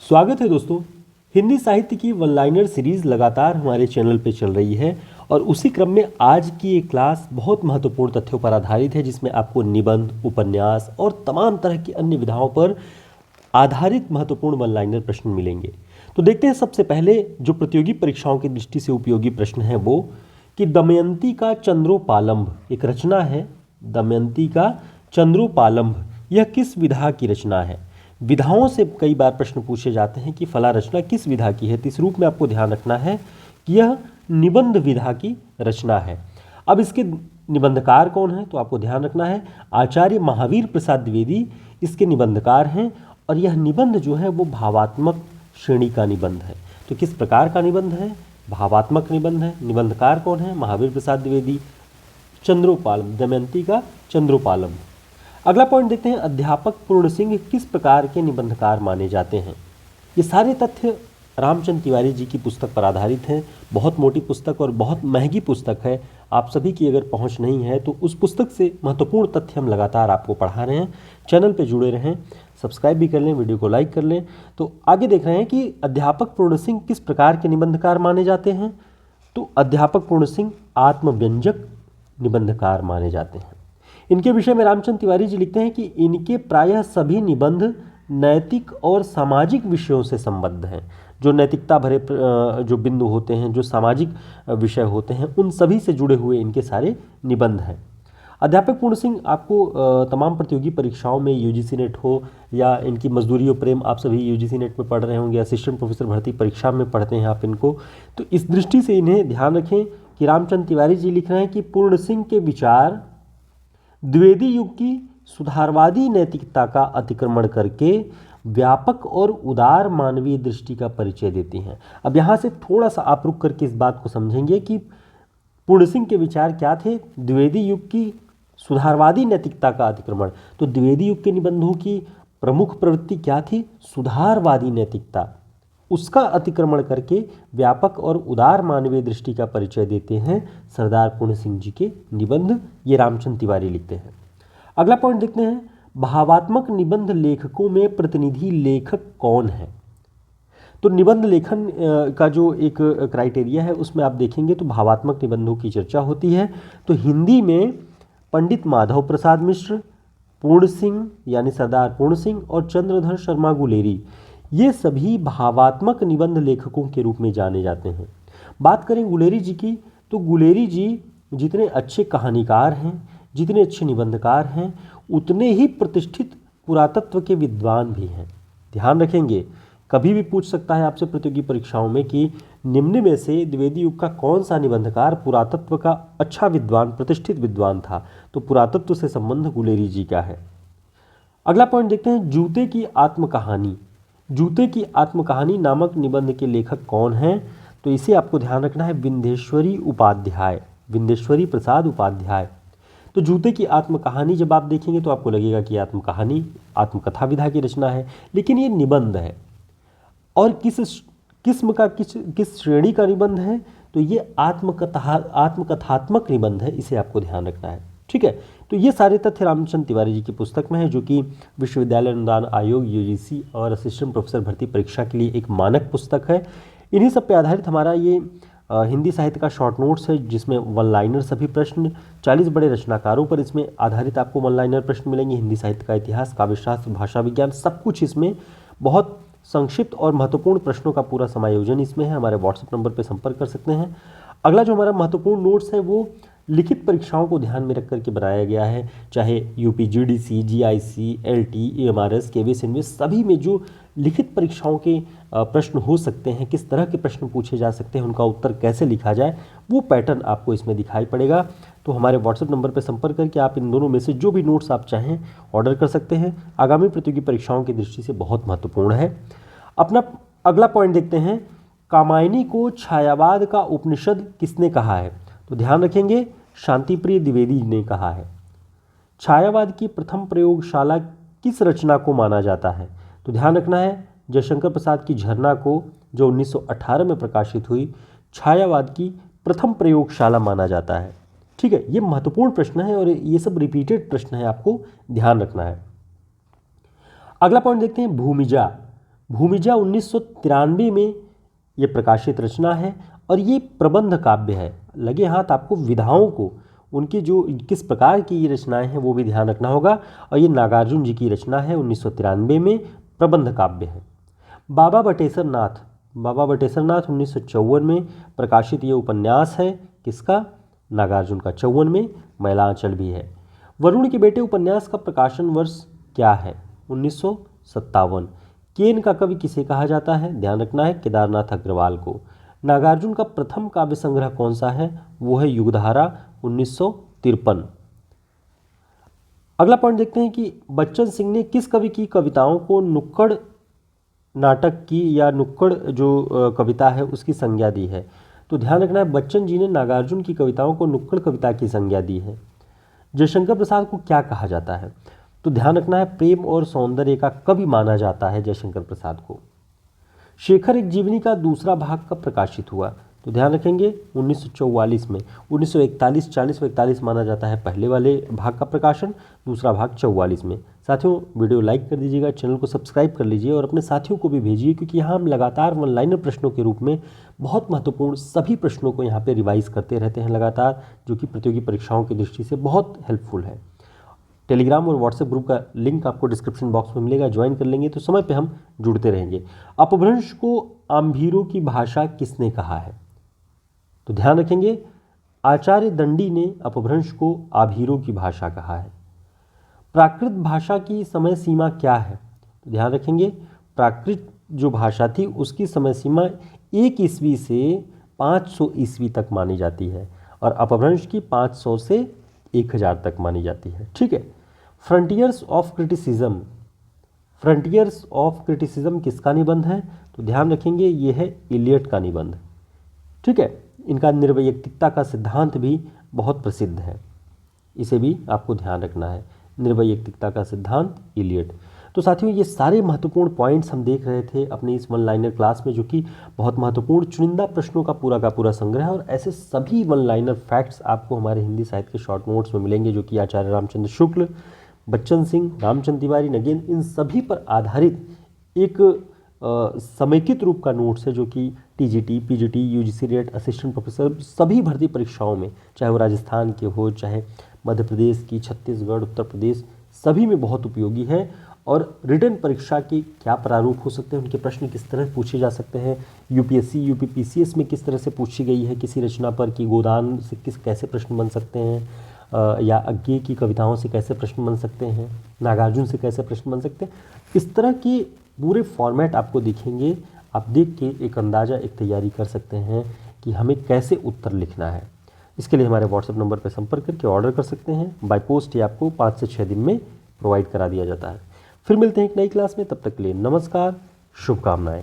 स्वागत है दोस्तों। हिंदी साहित्य की वन लाइनर सीरीज़ लगातार हमारे चैनल पे चल रही है और उसी क्रम में आज की ये क्लास बहुत महत्वपूर्ण तथ्यों पर आधारित है, जिसमें आपको निबंध, उपन्यास और तमाम तरह की अन्य विधाओं पर आधारित महत्वपूर्ण वन लाइनर प्रश्न मिलेंगे। तो देखते हैं सबसे पहले जो प्रतियोगी परीक्षाओं की दृष्टि से उपयोगी प्रश्न है वो कि दमयंती का चंद्रोपालंभ एक रचना है। दमयंती का चंद्रोपालंभ यह किस विधा की रचना है? विधाओं से कई बार प्रश्न पूछे जाते हैं कि फला रचना किस विधा की है, तो इस रूप में आपको ध्यान रखना है कि यह निबंध विधा की रचना है। अब इसके निबंधकार कौन है, तो आपको ध्यान रखना है आचार्य महावीर प्रसाद द्विवेदी इसके निबंधकार हैं और यह निबंध जो है वो भावात्मक श्रेणी का निबंध है। तो किस प्रकार का निबंध है? भावात्मक निबंध है। निबंधकार कौन है? महावीर प्रसाद द्विवेदी। चंद्रोपालम, दमयंती का चंद्रोपालम। अगला पॉइंट देखते हैं, अध्यापक पूर्ण सिंह किस प्रकार के निबंधकार माने जाते हैं? ये सारे तथ्य रामचंद्र तिवारी जी की पुस्तक पर आधारित हैं। बहुत मोटी पुस्तक और बहुत महंगी पुस्तक है। आप सभी की अगर पहुंच नहीं है तो उस पुस्तक से महत्वपूर्ण तथ्य हम लगातार आपको पढ़ा रहे हैं। चैनल पे जुड़े रहें, सब्सक्राइब भी कर लें, वीडियो को लाइक कर लें। तो आगे देख रहे हैं कि अध्यापक पूर्ण सिंह किस प्रकार के निबंधकार माने जाते हैं। तो अध्यापक पूर्ण सिंह आत्मव्यंजक निबंधकार माने जाते हैं। इनके विषय में रामचंद्र तिवारी जी लिखते हैं कि इनके प्रायः सभी निबंध नैतिक और सामाजिक विषयों से संबद्ध हैं। जो नैतिकता भरे जो बिंदु होते हैं, जो सामाजिक विषय होते हैं, उन सभी से जुड़े हुए इनके सारे निबंध हैं। अध्यापक पूर्ण सिंह आपको तमाम प्रतियोगी परीक्षाओं में यूजीसी नेट हो या इनकी मजदूरी और प्रेम, आप सभी यूजीसी नेट में पढ़ रहे होंगे, असिस्टेंट प्रोफेसर भर्ती परीक्षा में पढ़ते हैं आप इनको। तो इस दृष्टि से इन्हें ध्यान रखें कि रामचंद्र तिवारी जी लिख रहे हैं कि पूर्ण सिंह के विचार द्विवेदी युग की सुधारवादी नैतिकता का अतिक्रमण करके व्यापक और उदार मानवीय दृष्टि का परिचय देती हैं। अब यहाँ से थोड़ा सा आप रुक करके इस बात को समझेंगे कि पूर्ण सिंह के विचार क्या थे। द्विवेदी युग की सुधारवादी नैतिकता का अतिक्रमण, तो द्विवेदी युग के निबंधों की प्रमुख प्रवृत्ति क्या थी? सुधारवादी नैतिकता। उसका अतिक्रमण करके व्यापक और उदार मानवीय दृष्टि का परिचय देते हैं सरदार पूर्ण सिंह जी के निबंध। ये रामचंद्र तिवारी लिखते हैं। अगला पॉइंट देखते हैं, भावात्मक निबंध लेखकों में प्रतिनिधि लेखक कौन है? तो निबंध लेखन का जो एक क्राइटेरिया है उसमें आप देखेंगे तो भावात्मक निबंधों की चर्चा होती है। तो हिंदी में पंडित माधव प्रसाद मिश्र, पूर्ण सिंह यानी सरदार पूर्ण सिंह और चंद्रधर शर्मा गुलेरी, ये सभी भावात्मक निबंध लेखकों के रूप में जाने जाते हैं। बात करें गुलेरी जी की, तो गुलेरी जी जितने अच्छे कहानीकार हैं, जितने अच्छे निबंधकार हैं, उतने ही प्रतिष्ठित पुरातत्व के विद्वान भी हैं। ध्यान रखेंगे, कभी भी पूछ सकता है आपसे प्रतियोगी परीक्षाओं में कि निम्न में से द्विवेदी युग का कौन सा निबंधकार पुरातत्व का अच्छा विद्वान, प्रतिष्ठित विद्वान था? तो पुरातत्व से संबंध गुलेरी जी का है। अगला पॉइंट देखते हैं, जूते की आत्मकहानी। जूते की आत्मकहानी नामक निबंध के लेखक कौन हैं? तो इसे आपको ध्यान रखना है, विंध्येश्वरी उपाध्याय, विंध्येश्वरी प्रसाद उपाध्याय। तो जूते की आत्मकहानी जब आप देखेंगे तो आपको लगेगा कि आत्मकहानी आत्मकथा विधा की रचना है, लेकिन ये निबंध है। और किस किस्म का, किस श्रेणी का निबंध है? तो ये आत्मकथात्मक निबंध है, इसे आपको ध्यान रखना है। ठीक है, तो ये सारे तथ्य रामचंद्र तिवारी जी की पुस्तक में है, जो कि विश्वविद्यालय अनुदान आयोग यूजीसी और असिस्टेंट प्रोफेसर भर्ती परीक्षा के लिए एक मानक पुस्तक है। इन्हीं सब पे आधारित हमारा ये हिंदी साहित्य का शॉर्ट नोट्स है, जिसमें वन लाइनर सभी प्रश्न 40 बड़े रचनाकारों पर इसमें आधारित आपको वन लाइनर प्रश्न मिलेंगे। हिंदी साहित्य का इतिहास, काव्यशास्त्र, भाषा विज्ञान, सब कुछ इसमें बहुत संक्षिप्त और महत्वपूर्ण प्रश्नों का पूरा समायोजन इसमें है। हमारे व्हाट्सएप नंबर पर संपर्क कर सकते हैं। अगला जो हमारा महत्वपूर्ण नोट्स है वो लिखित परीक्षाओं को ध्यान में रख करके बनाया गया है, चाहे UP GDC, GIC, LT, AMRS, KVS, इनवेस, सभी में जो लिखित परीक्षाओं के प्रश्न हो सकते हैं, किस तरह के प्रश्न पूछे जा सकते हैं, उनका उत्तर कैसे लिखा जाए, वो पैटर्न आपको इसमें दिखाई पड़ेगा। तो हमारे व्हाट्सएप नंबर पर संपर्क करके आप इन दोनों में से जो भी नोट्स आप चाहें ऑर्डर कर सकते हैं। आगामी प्रतियोगी परीक्षाओं की दृष्टि से बहुत महत्वपूर्ण है। अपना अगला पॉइंट देखते हैं, कामायनी को छायावाद का उपनिषद किसने कहा है? तो ध्यान रखेंगे, शांतिप्रिय द्विवेदी ने कहा है। छायावाद की प्रथम प्रयोगशाला किस रचना को माना जाता है? तो ध्यान रखना है, जयशंकर प्रसाद की झरना को, जो 1918 में प्रकाशित हुई, छायावाद की प्रथम प्रयोगशाला माना जाता है। ठीक है, ये महत्वपूर्ण प्रश्न है और ये सब रिपीटेड प्रश्न है, आपको ध्यान रखना है। अगला पॉइंट देखते हैं, भूमिजा। भूमिजा 1993 में ये प्रकाशित रचना है और ये प्रबंध काव्य है। लगे हाथ आपको विधाओं को, उनकी जो किस प्रकार की ये रचनाएं हैं वो भी ध्यान रखना होगा। और ये नागार्जुन जी की रचना है, 1993 में प्रबंध काव्य है। बाबा बटेश्वर नाथ, बाबा बटेश्वर नाथ 1954 में प्रकाशित ये उपन्यास है, किसका? नागार्जुन का। 54 में मैलांचल भी है। वरुण के बेटे उपन्यास का प्रकाशन वर्ष क्या है? 1957। केन का कवि किसे कहा जाता है? ध्यान रखना है, केदारनाथ अग्रवाल को। नागार्जुन का प्रथम काव्य संग्रह कौन सा है? वो है युगधारा, 1953। अगला पॉइंट देखते हैं कि बच्चन सिंह ने किस कवि की कविताओं को नुक्कड़ नाटक की या नुक्कड़ जो कविता है उसकी संज्ञा दी है? तो ध्यान रखना है, बच्चन जी ने नागार्जुन की कविताओं को नुक्कड़ कविता की संज्ञा दी है। जयशंकर प्रसाद को क्या कहा जाता है? तो ध्यान रखना है, प्रेम और सौंदर्य का कवि माना जाता है जयशंकर प्रसाद को। शेखर एक जीवनी का दूसरा भाग कब प्रकाशित हुआ? तो ध्यान रखेंगे 1944 में। 1941, 40 व 41 माना जाता है पहले वाले भाग का प्रकाशन, दूसरा भाग 44 में। साथियों, वीडियो लाइक कर दीजिएगा, चैनल को सब्सक्राइब कर लीजिए और अपने साथियों को भी भेजिए, क्योंकि यहाँ हम लगातार वन लाइनर प्रश्नों के रूप में बहुत महत्वपूर्ण सभी प्रश्नों को यहाँ पे रिवाइज करते रहते हैं लगातार, जो कि प्रतियोगी परीक्षाओं की दृष्टि से बहुत हेल्पफुल है। टेलीग्राम और व्हाट्सएप ग्रुप का लिंक आपको डिस्क्रिप्शन बॉक्स में मिलेगा, ज्वाइन कर लेंगे तो समय पे हम जुड़ते रहेंगे। अपभ्रंश को आम्भीरों की भाषा किसने कहा है? तो ध्यान रखेंगे, आचार्य दंडी ने अपभ्रंश को आभीरों की भाषा कहा है। प्राकृत भाषा की समय सीमा क्या है? तो ध्यान रखेंगे, प्राकृत जो भाषा थी उसकी समय सीमा 1 ईस्वी से 500 ईस्वी तक मानी जाती है और अपभ्रंश की 500 से 1000 तक मानी जाती है। ठीक है। Frontiers of criticism, frontiers of criticism किसका निबंध है? तो ध्यान रखेंगे, ये है इलियट का निबंध। ठीक है। इनका निर्वैयक्तिकता का सिद्धांत भी बहुत प्रसिद्ध है, इसे भी आपको ध्यान रखना है, निर्वैयक्तिकता का सिद्धांत, इलियट। तो साथियों, ये सारे महत्वपूर्ण पॉइंट्स हम देख रहे थे अपनी इस वन लाइनर क्लास में, जो कि बहुत महत्वपूर्ण चुनिंदा प्रश्नों का पूरा संग्रह है। और ऐसे सभी वन लाइनर फैक्ट्स आपको हमारे हिंदी साहित्य के शॉर्ट नोट्स में मिलेंगे, जो कि आचार्य रामचंद्र शुक्ल, बच्चन सिंह, रामचंद्र तिवारी, नगेन, इन सभी पर आधारित एक समेकित रूप का नोट्स है, जो कि TGT, PGT, UGC rate, assistant professor सभी भर्ती परीक्षाओं में, चाहे वो राजस्थान के हो, चाहे मध्य प्रदेश की, छत्तीसगढ़, उत्तर प्रदेश, सभी में बहुत उपयोगी है। और रिटन परीक्षा के क्या प्रारूप हो सकते हैं, उनके प्रश्न किस तरह पूछे जा सकते हैं, यूपीएससी, यूपीपीसीएस में किस तरह से पूछी गई है किसी रचना पर, कि गोदान से कैसे प्रश्न बन सकते हैं, या अज्ञे की कविताओं से कैसे प्रश्न बन सकते हैं, नागार्जुन से कैसे प्रश्न बन सकते हैं, इस तरह के पूरे फॉर्मेट आपको दिखेंगे। आप देख के एक अंदाज़ा, एक तैयारी कर सकते हैं कि हमें कैसे उत्तर लिखना है। इसके लिए हमारे व्हाट्सएप नंबर पर संपर्क करके ऑर्डर कर सकते हैं। बाय पोस्ट ये आपको 5 से 6 दिन में प्रोवाइड करा दिया जाता है। फिर मिलते हैं एक नई क्लास में, तब तक के लिए नमस्कार, शुभकामनाएं।